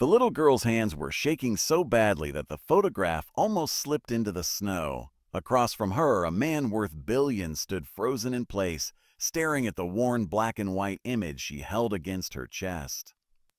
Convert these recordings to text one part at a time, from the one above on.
The little girl's hands were shaking so badly that the photograph almost slipped into the snow. Across from her, a man worth billions stood frozen in place, staring at the worn black and white image she held against her chest.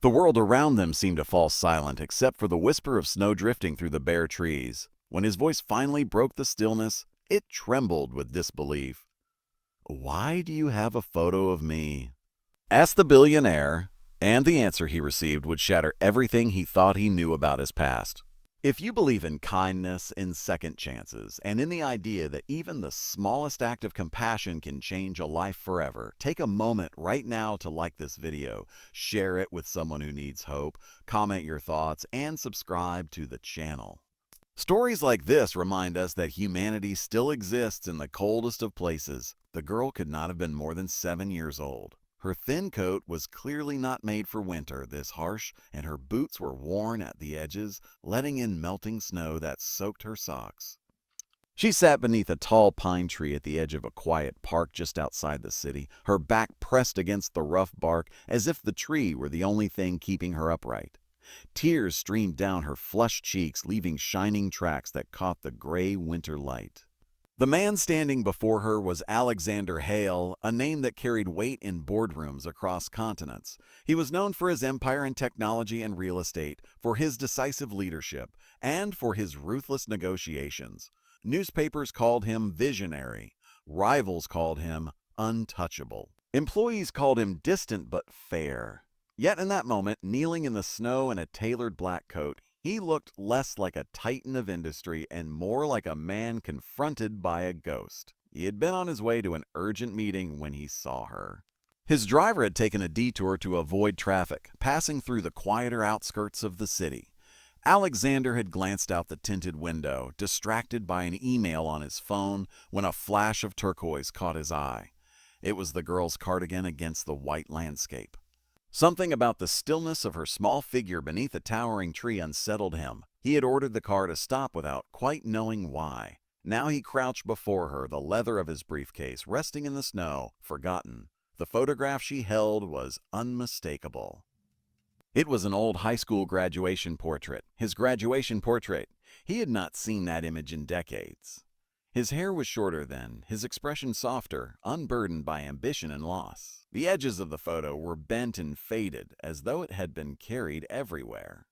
The world around them seemed to fall silent except for the whisper of snow drifting through the bare trees. When his voice finally broke the stillness, it trembled with disbelief. "Why do you have a photo of me?" asked the billionaire, and the answer he received would shatter everything he thought he knew about his past. If you believe in kindness, in second chances, and in the idea that even the smallest act of compassion can change a life forever, take a moment right now to like this video, share it with someone who needs hope, comment your thoughts, and subscribe to the channel. Stories like this remind us that humanity still exists in the coldest of places. The girl could not have been more than 7 years old. Her thin coat was clearly not made for winter this harsh, and her boots were worn at the edges, letting in melting snow that soaked her socks. She sat beneath a tall pine tree at the edge of a quiet park just outside the city, her back pressed against the rough bark as if the tree were the only thing keeping her upright. Tears streamed down her flushed cheeks, leaving shining tracks that caught the gray winter light. The man standing before her was Alexander Hale, a name that carried weight in boardrooms across continents. He was known for his empire in technology and real estate, for his decisive leadership, and for his ruthless negotiations. Newspapers called him visionary. Rivals called him untouchable. Employees called him distant but fair. Yet in that moment, kneeling in the snow in a tailored black coat, he looked less like a titan of industry and more like a man confronted by a ghost. He had been on his way to an urgent meeting when he saw her. His driver had taken a detour to avoid traffic, passing through the quieter outskirts of the city. Alexander had glanced out the tinted window, distracted by an email on his phone, when a flash of turquoise caught his eye. It was the girl's cardigan against the white landscape. Something about the stillness of her small figure beneath a towering tree unsettled him. He had ordered the car to stop without quite knowing why. Now he crouched before her, the leather of his briefcase resting in the snow, forgotten. The photograph she held was unmistakable. It was an old high school graduation portrait, his graduation portrait. He had not seen that image in decades. His hair was shorter then, his expression softer, unburdened by ambition and loss. The edges of the photo were bent and faded, as though it had been carried everywhere.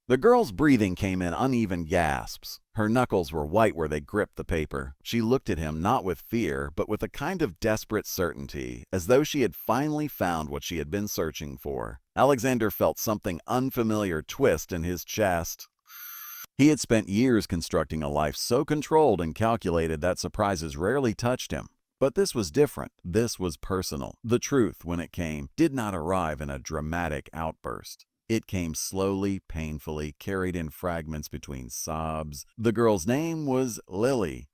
The girl's breathing came in uneven gasps. Her knuckles were white where they gripped the paper. She looked at him not with fear, but with a kind of desperate certainty, as though she had finally found what she had been searching for. Alexander felt something unfamiliar twist in his chest. He had spent years constructing a life so controlled and calculated that surprises rarely touched him. But this was different. This was personal. The truth, when it came, did not arrive in a dramatic outburst. It came slowly, painfully, carried in fragments between sobs. The girl's name was Lily.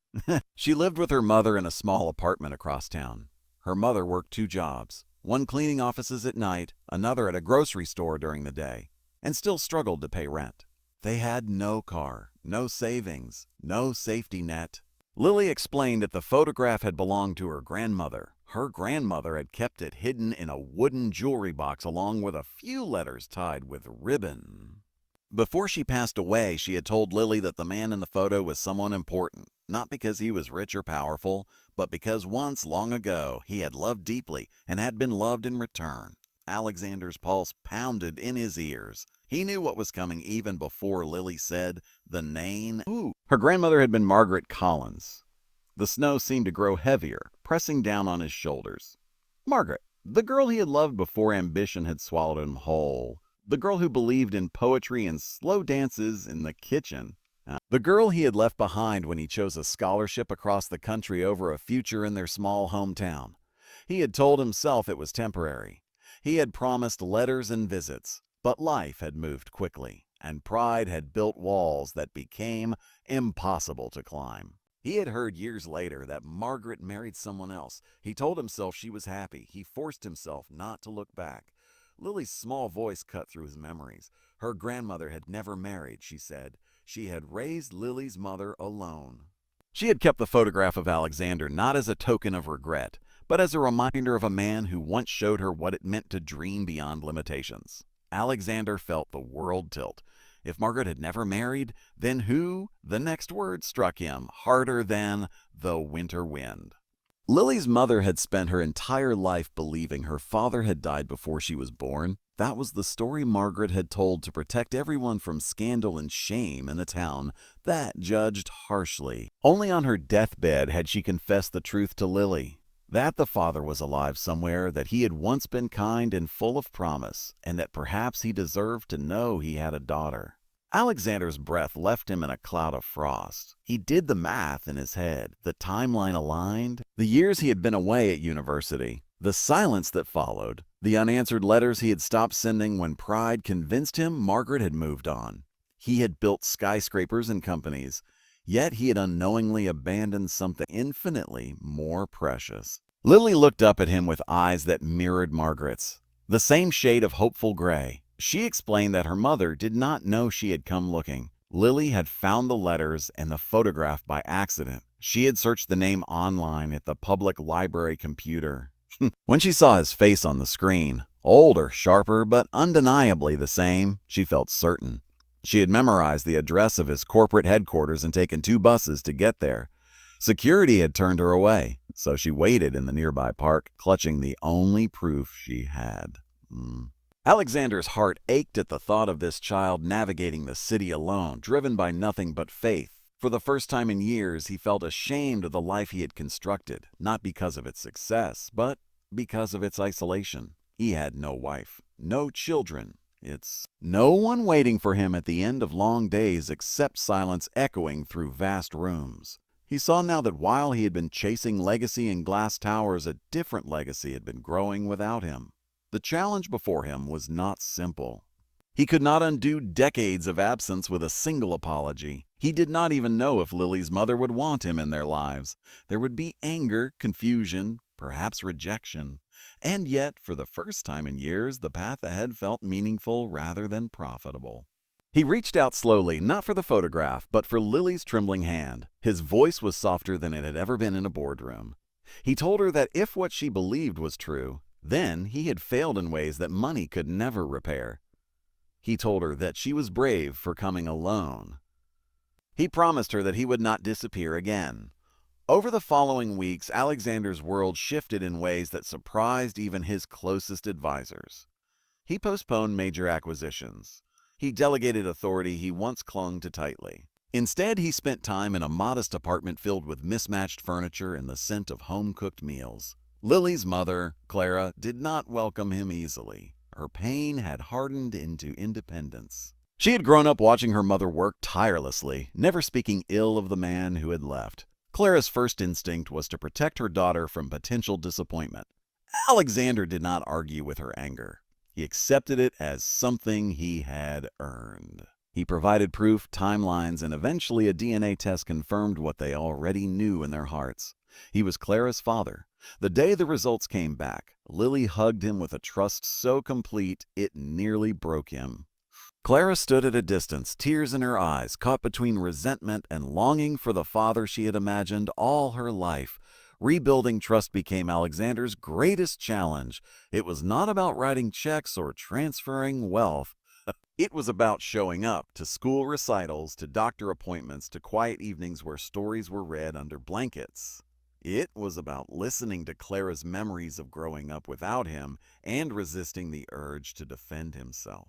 She lived with her mother in a small apartment across town. Her mother worked 2 jobs, one cleaning offices at night, another at a grocery store during the day, and still struggled to pay rent. They had no car, no savings, no safety net. Lily explained that the photograph had belonged to her grandmother. Her grandmother had kept it hidden in a wooden jewelry box along with a few letters tied with ribbon. Before she passed away, she had told Lily that the man in the photo was someone important, not because he was rich or powerful, but because once, long ago, he had loved deeply and had been loved in return. Alexander's pulse pounded in his ears. He knew what was coming even before Lily said the name. Ooh. Her grandmother had been Margaret Collins. The snow seemed to grow heavier, pressing down on his shoulders. Margaret, the girl he had loved before ambition had swallowed him whole. The girl who believed in poetry and slow dances in the kitchen. The girl he had left behind when he chose a scholarship across the country over a future in their small hometown. He had told himself it was temporary. He had promised letters and visits, but life had moved quickly, and pride had built walls that became impossible to climb. He had heard years later that Margaret married someone else. He told himself she was happy. He forced himself not to look back. Lily's small voice cut through his memories. Her grandmother had never married, she said. She had raised Lily's mother alone. She had kept the photograph of Alexander not as a token of regret, but as a reminder of a man who once showed her what it meant to dream beyond limitations. Alexander felt the world tilt. If Margaret had never married, then who? The next word struck him, harder than the winter wind. Lily's mother had spent her entire life believing her father had died before she was born. That was the story Margaret had told to protect everyone from scandal and shame in a town that judged harshly. Only on her deathbed had she confessed the truth to Lily, that the father was alive somewhere, that he had once been kind and full of promise, and that perhaps he deserved to know he had a daughter. Alexander's breath left him in a cloud of frost. He did the math in his head. The timeline aligned. The years he had been away at university. The silence that followed. The unanswered letters he had stopped sending when pride convinced him Margaret had moved on. He had built skyscrapers and companies, yet he had unknowingly abandoned something infinitely more precious. Lily looked up at him with eyes that mirrored Margaret's, the same shade of hopeful gray. She explained that her mother did not know she had come looking. Lily had found the letters and the photograph by accident. She had searched the name online at the public library computer. When she saw his face on the screen, older, sharper, but undeniably the same, she felt certain. She had memorized the address of his corporate headquarters and taken 2 buses to get there. Security had turned her away, so she waited in the nearby park, clutching the only proof she had. Alexander's heart ached at the thought of this child navigating the city alone, driven by nothing but faith. For the first time in years, he felt ashamed of the life he had constructed, not because of its success, but because of its isolation. He had no wife, no children. It's no one waiting for him at the end of long days except silence echoing through vast rooms. He saw now that while he had been chasing legacy in glass towers, a different legacy had been growing without him. The challenge before him was not simple. He could not undo decades of absence with a single apology. He did not even know if Lily's mother would want him in their lives. There would be anger, confusion, perhaps rejection. And yet, for the first time in years, the path ahead felt meaningful rather than profitable. He reached out slowly, not for the photograph, but for Lily's trembling hand. His voice was softer than it had ever been in a boardroom. He told her that if what she believed was true, then he had failed in ways that money could never repair. He told her that she was brave for coming alone. He promised her that he would not disappear again. Over the following weeks, Alexander's world shifted in ways that surprised even his closest advisors. He postponed major acquisitions. He delegated authority he once clung to tightly. Instead, he spent time in a modest apartment filled with mismatched furniture and the scent of home-cooked meals. Lily's mother, Clara, did not welcome him easily. Her pain had hardened into independence. She had grown up watching her mother work tirelessly, never speaking ill of the man who had left. Clara's first instinct was to protect her daughter from potential disappointment. Alexander did not argue with her anger. He accepted it as something he had earned. He provided proof, timelines, and eventually a DNA test confirmed what they already knew in their hearts. He was Clara's father. The day the results came back, Lily hugged him with a trust so complete it nearly broke him. Clara stood at a distance, tears in her eyes, caught between resentment and longing for the father she had imagined all her life. Rebuilding trust became Alexander's greatest challenge. It was not about writing checks or transferring wealth. It was about showing up to school recitals, to doctor appointments, to quiet evenings where stories were read under blankets. It was about listening to Clara's memories of growing up without him and resisting the urge to defend himself.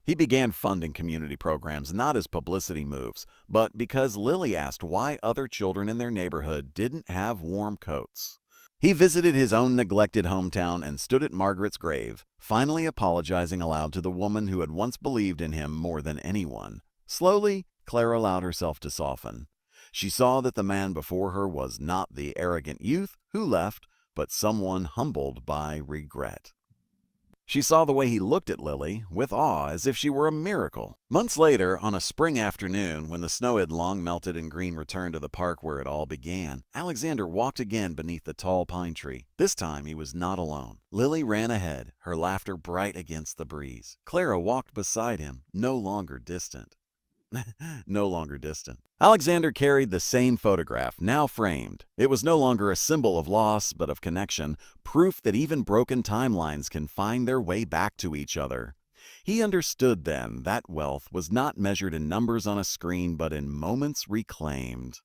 He began funding community programs not as publicity moves, but because Lily asked why other children in their neighborhood didn't have warm coats. He visited his own neglected hometown and stood at Margaret's grave, finally apologizing aloud to the woman who had once believed in him more than anyone. Slowly, Clara allowed herself to soften. She saw that the man before her was not the arrogant youth who left, but someone humbled by regret. She saw the way he looked at Lily, with awe, as if she were a miracle. Months later, on a spring afternoon, when the snow had long melted and Green returned to the park where it all began, Alexander walked again beneath the tall pine tree. This time he was not alone. Lily ran ahead, her laughter bright against the breeze. Clara walked beside him, no longer distant. Alexander carried the same photograph, now framed. It was no longer a symbol of loss, but of connection, proof that even broken timelines can find their way back to each other. He understood then that wealth was not measured in numbers on a screen but in moments reclaimed.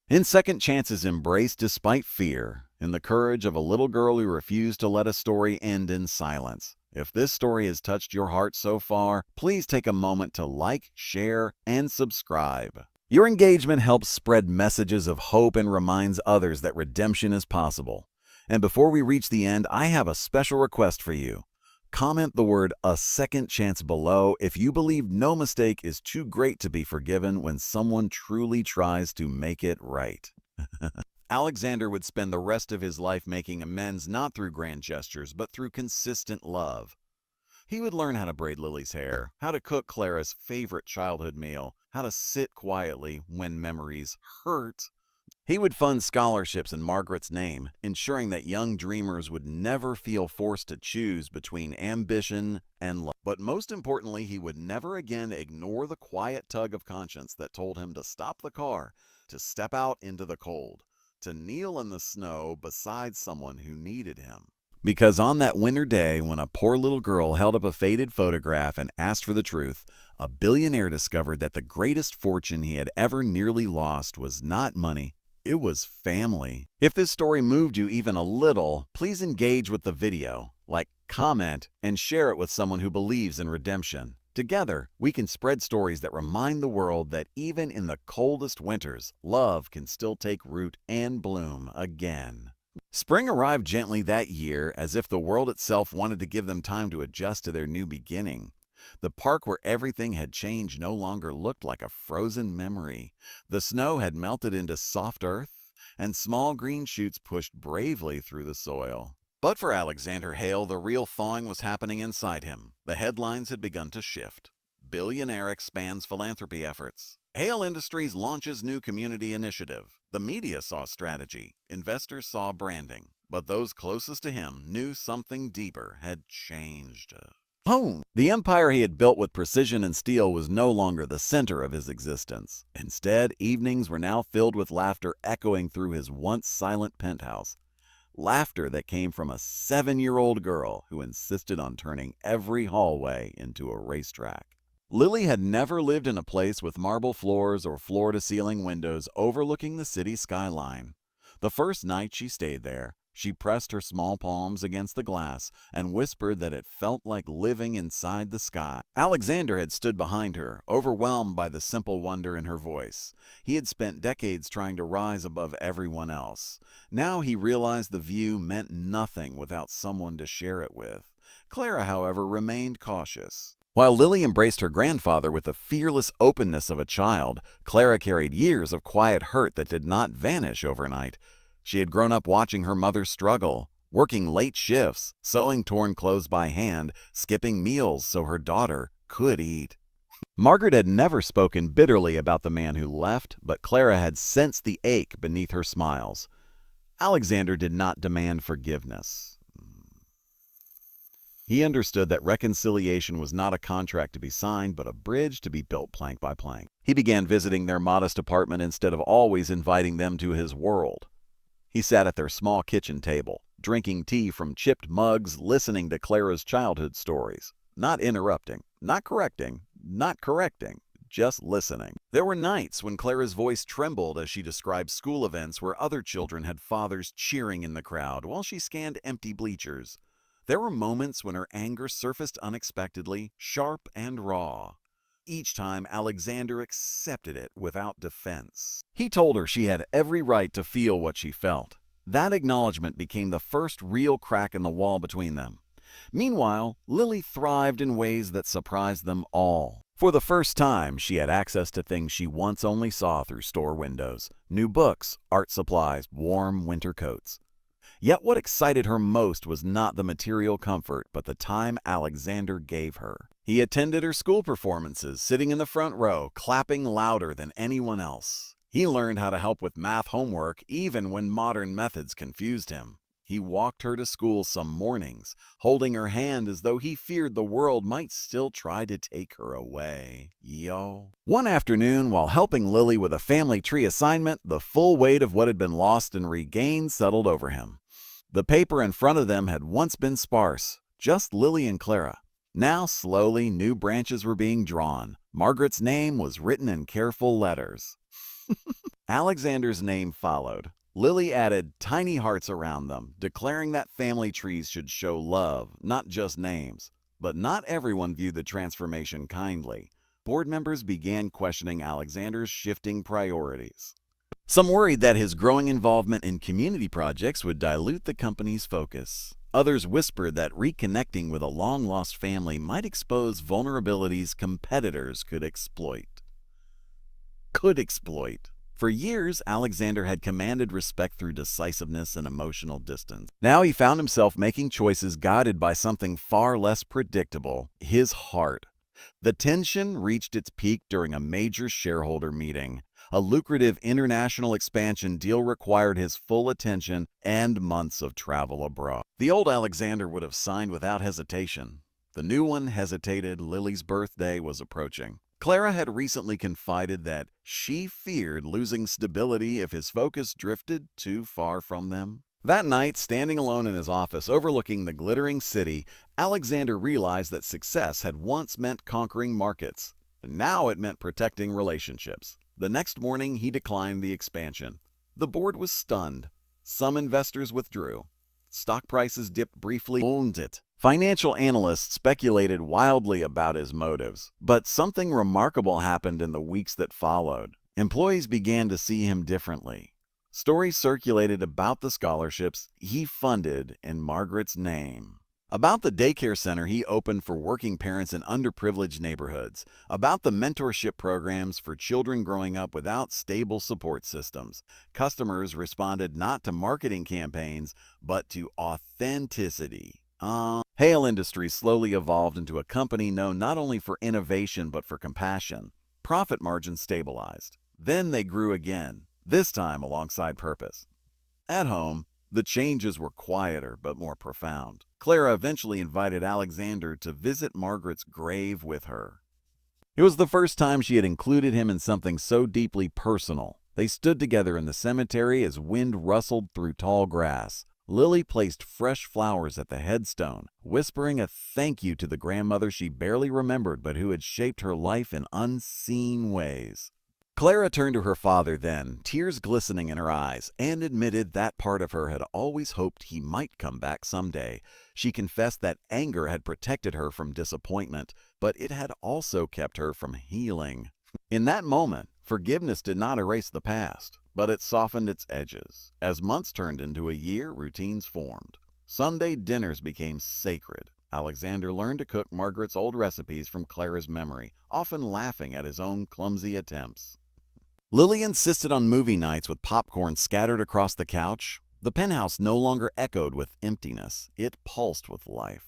In second chances embraced despite fear, in the courage of a little girl who refused to let a story end in silence. If this story has touched your heart so far, please take a moment to like, share, and subscribe. Your engagement helps spread messages of hope and reminds others that redemption is possible. And before we reach the end, I have a special request for you. Comment the word "a second chance" below if you believe no mistake is too great to be forgiven when someone truly tries to make it right. Alexander would spend the rest of his life making amends not through grand gestures but through consistent love. He would learn how to braid Lily's hair, how to cook Clara's favorite childhood meal, how to sit quietly when memories hurt. He would fund scholarships in Margaret's name, ensuring that young dreamers would never feel forced to choose between ambition and love. But most importantly, he would never again ignore the quiet tug of conscience that told him to stop the car, to step out into the cold, to kneel in the snow beside someone who needed him. Because on that winter day, when a poor little girl held up a faded photograph and asked for the truth, a billionaire discovered that the greatest fortune he had ever nearly lost was not money, it was family. If this story moved you even a little, please engage with the video, like, comment, and share it with someone who believes in redemption. Together, we can spread stories that remind the world that even in the coldest winters, love can still take root and bloom again. Spring arrived gently that year, as if the world itself wanted to give them time to adjust to their new beginning. The park where everything had changed no longer looked like a frozen memory. The snow had melted into soft earth, and small green shoots pushed bravely through the soil. But for Alexander Hale, the real thawing was happening inside him. The headlines had begun to shift. Billionaire expands philanthropy efforts. Hale Industries launches new community initiative. The media saw strategy. Investors saw branding. But those closest to him knew something deeper had changed. The empire he had built with precision and steel was no longer the center of his existence. Instead, evenings were now filled with laughter echoing through his once silent penthouse. Laughter that came from a 7-year-old girl who insisted on turning every hallway into a racetrack. Lily had never lived in a place with marble floors or floor-to-ceiling windows overlooking the city skyline. The first night she stayed there, she pressed her small palms against the glass and whispered that it felt like living inside the sky. Alexander had stood behind her, overwhelmed by the simple wonder in her voice. He had spent decades trying to rise above everyone else. Now he realized the view meant nothing without someone to share it with. Clara, however, remained cautious. While Lily embraced her grandfather with the fearless openness of a child, Clara carried years of quiet hurt that did not vanish overnight. She had grown up watching her mother struggle, working late shifts, sewing torn clothes by hand, skipping meals so her daughter could eat. Margaret had never spoken bitterly about the man who left, but Clara had sensed the ache beneath her smiles. Alexander did not demand forgiveness. He understood that reconciliation was not a contract to be signed, but a bridge to be built plank by plank. He began visiting their modest apartment instead of always inviting them to his world. He sat at their small kitchen table, drinking tea from chipped mugs, listening to Clara's childhood stories. Not interrupting, not correcting, just listening. There were nights when Clara's voice trembled as she described school events where other children had fathers cheering in the crowd while she scanned empty bleachers. There were moments when her anger surfaced unexpectedly, sharp and raw. Each time, Alexander accepted it without defense. He told her she had every right to feel what she felt. That acknowledgement became the first real crack in the wall between them. Meanwhile, Lily thrived in ways that surprised them all. For the first time, she had access to things she once only saw through store windows: new books, art supplies, warm winter coats. Yet what excited her most was not the material comfort, but the time Alexander gave her. He attended her school performances, sitting in the front row, clapping louder than anyone else. He learned how to help with math homework even when modern methods confused him. He walked her to school some mornings, holding her hand as though he feared the world might still try to take her away. One afternoon, while helping Lily with a family tree assignment, the full weight of what had been lost and regained settled over him. The paper in front of them had once been sparse, just Lily and Clara. Now, slowly, new branches were being drawn. Margaret's name was written in careful letters. Alexander's name followed. Lily added tiny hearts around them, declaring that family trees should show love, not just names. But not everyone viewed the transformation kindly. Board members began questioning Alexander's shifting priorities. Some worried that his growing involvement in community projects would dilute the company's focus. Others whispered that reconnecting with a long-lost family might expose vulnerabilities competitors could exploit. For years, Alexander had commanded respect through decisiveness and emotional distance. Now he found himself making choices guided by something far less predictable: his heart. The tension reached its peak during a major shareholder meeting. A lucrative international expansion deal required his full attention and months of travel abroad. The old Alexander would have signed without hesitation. The new one hesitated. Lily's birthday was approaching. Clara had recently confided that she feared losing stability if his focus drifted too far from them. That night, standing alone in his office overlooking the glittering city, Alexander realized that success had once meant conquering markets. Now it meant protecting relationships. The next morning, he declined the expansion. The board was stunned. Some investors withdrew. Stock prices dipped briefly. Financial analysts speculated wildly about his motives, but something remarkable happened in the weeks that followed. Employees began to see him differently. Stories circulated about the scholarships he funded in Margaret's name, about the daycare center he opened for working parents in underprivileged neighborhoods, about the mentorship programs for children growing up without stable support systems. Customers responded not to marketing campaigns, but to authenticity. Hale Industries slowly evolved into a company known not only for innovation but for compassion. Profit margins stabilized. Then they grew again, this time alongside purpose. At home, the changes were quieter but more profound. Clara eventually invited Alexander to visit Margaret's grave with her. It was the first time she had included him in something so deeply personal. They stood together in the cemetery as wind rustled through tall grass. Lily placed fresh flowers at the headstone, whispering a thank you to the grandmother she barely remembered but who had shaped her life in unseen ways. Clara turned to her father then, tears glistening in her eyes, and admitted that part of her had always hoped he might come back someday. She confessed that anger had protected her from disappointment, but it had also kept her from healing. In that moment, forgiveness did not erase the past, but it softened its edges. As months turned into a year, routines formed. Sunday dinners became sacred. Alexander learned to cook Margaret's old recipes from Clara's memory, often laughing at his own clumsy attempts. Lily insisted on movie nights with popcorn scattered across the couch. The penthouse no longer echoed with emptiness. It pulsed with life.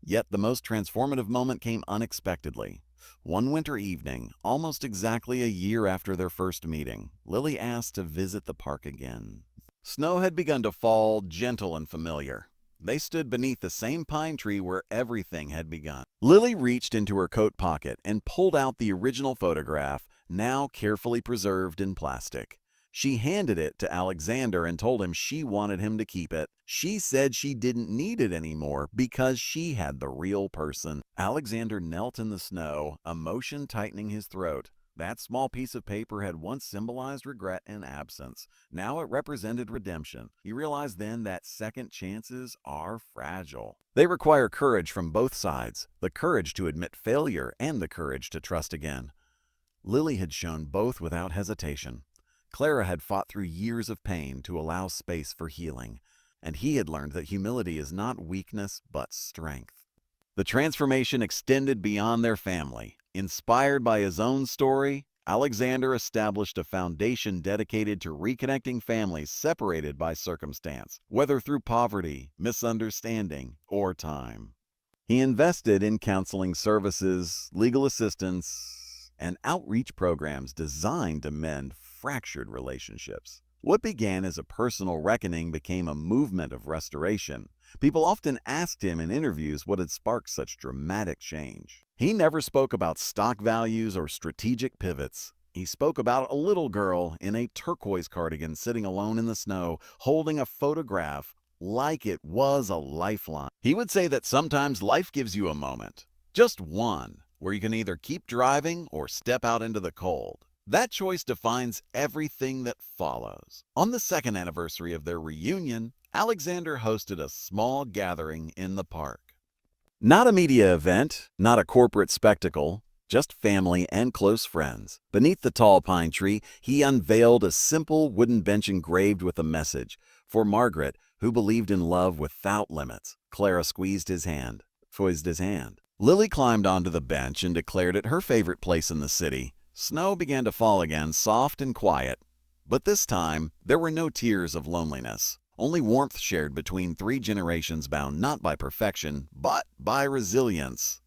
Yet the most transformative moment came unexpectedly. One winter evening, almost exactly a year after their first meeting, Lily asked to visit the park again. Snow had begun to fall, gentle and familiar. They stood beneath the same pine tree where everything had begun. Lily reached into her coat pocket and pulled out the original photograph, now carefully preserved in plastic. She handed it to Alexander and told him she wanted him to keep it. She said she didn't need it anymore because she had the real person. Alexander knelt in the snow, emotion tightening his throat. That small piece of paper had once symbolized regret and absence. Now it represented redemption. He realized then that second chances are fragile. They require courage from both sides, the courage to admit failure and the courage to trust again. Lily had shown both without hesitation. Clara had fought through years of pain to allow space for healing, and he had learned that humility is not weakness but strength. The transformation extended beyond their family. Inspired by his own story, Alexander established a foundation dedicated to reconnecting families separated by circumstance, whether through poverty, misunderstanding, or time. He invested in counseling services, legal assistance, and outreach programs designed to mend fractured relationships. What began as a personal reckoning became a movement of restoration. People often asked him in interviews what had sparked such dramatic change. He never spoke about stock values or strategic pivots. He spoke about a little girl in a turquoise cardigan sitting alone in the snow, holding a photograph like it was a lifeline. He would say that sometimes life gives you a moment, just one, where you can either keep driving or step out into the cold. That choice defines everything that follows. On the second anniversary of their reunion, Alexander hosted a small gathering in the park. Not a media event, not a corporate spectacle, just family and close friends. Beneath the tall pine tree, he unveiled a simple wooden bench engraved with a message. For Margaret, who believed in love without limits. Clara squeezed his hand. Lily climbed onto the bench and declared it her favorite place in the city. Snow began to fall again, soft and quiet. But this time, there were no tears of loneliness. Only warmth shared between 3 generations bound not by perfection, but by resilience.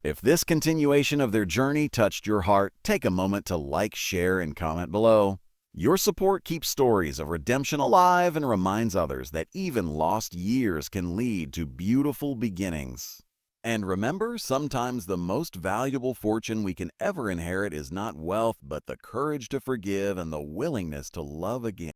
If this continuation of their journey touched your heart, take a moment to like, share, and comment below. Your support keeps stories of redemption alive and reminds others that even lost years can lead to beautiful beginnings. And remember, sometimes the most valuable fortune we can ever inherit is not wealth, but the courage to forgive and the willingness to love again.